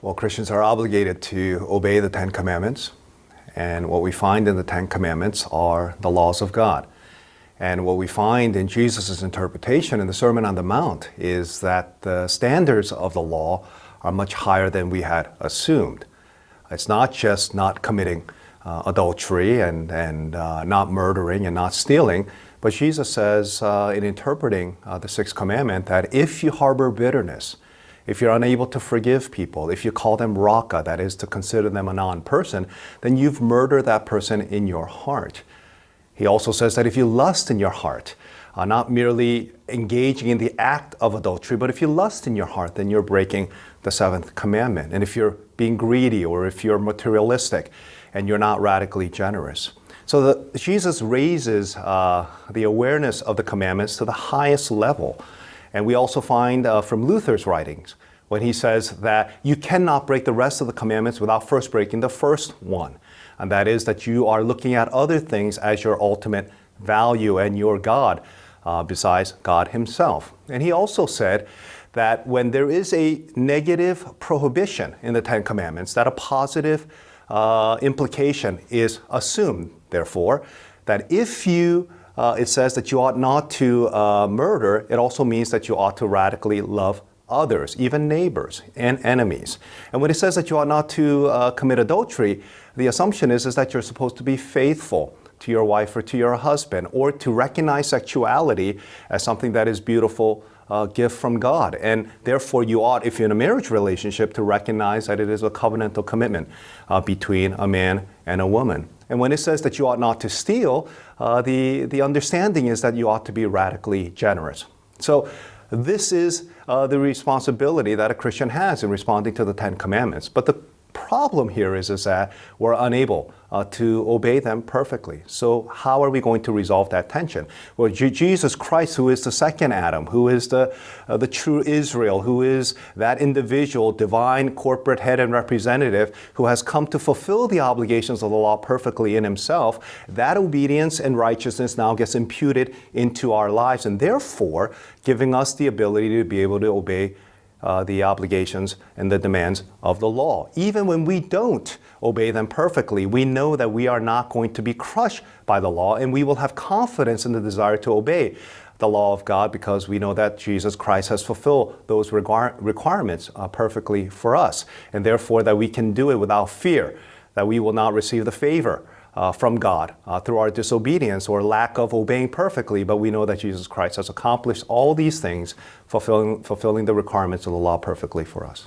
Well, Christians are obligated to obey the Ten Commandments. And what we find in the Ten Commandments are the laws of God. And what we find in Jesus' interpretation in the Sermon on the Mount is that the standards of the law are much higher than we had assumed. It's not just not committing adultery and not murdering and not stealing, but Jesus says in interpreting the Sixth Commandment that if you harbor bitterness, if you're unable to forgive people, if you call them raka, that is to consider them a non-person, then you've murdered that person in your heart. He also says that if you lust in your heart, not merely engaging in the act of adultery, but if you lust in your heart, then you're breaking the seventh commandment. And if you're being greedy or if you're materialistic and you're not radically generous. So Jesus raises the awareness of the commandments to the highest level. And we also find from Luther's writings when he says that you cannot break the rest of the commandments without first breaking the first one. And that is that you are looking at other things as your ultimate value and your God, besides God himself. And he also said that when there is a negative prohibition in the Ten Commandments, that a positive implication is assumed. Therefore, that if you it says that you ought not to murder, it also means that you ought to radically love others, even neighbors and enemies. And when it says that you ought not to commit adultery, the assumption is that you're supposed to be faithful to your wife or to your husband, or to recognize sexuality as something that is beautiful gift from God. And therefore you ought, if you're in a marriage relationship, to recognize that it is a covenantal commitment between a man and a woman. And when it says that you ought not to steal, the understanding is that you ought to be radically generous. So this is the responsibility that a Christian has in responding to the Ten Commandments. But the problem here is that we're unable to obey them perfectly. So how are we going to resolve that tension? Well, Jesus Christ, who is the second Adam, who is the true Israel, who is that individual, divine corporate head and representative, who has come to fulfill the obligations of the law perfectly in himself, that obedience and righteousness now gets imputed into our lives, and therefore giving us the ability to be able to obey the obligations and the demands of the law. Even when we don't obey them perfectly, we know that we are not going to be crushed by the law, and we will have confidence in the desire to obey the law of God because we know that Jesus Christ has fulfilled those requirements perfectly for us, and therefore that we can do it without fear, that we will not receive the favor from God through our disobedience or lack of obeying perfectly, but we know that Jesus Christ has accomplished all these things, fulfilling the requirements of the law perfectly for us.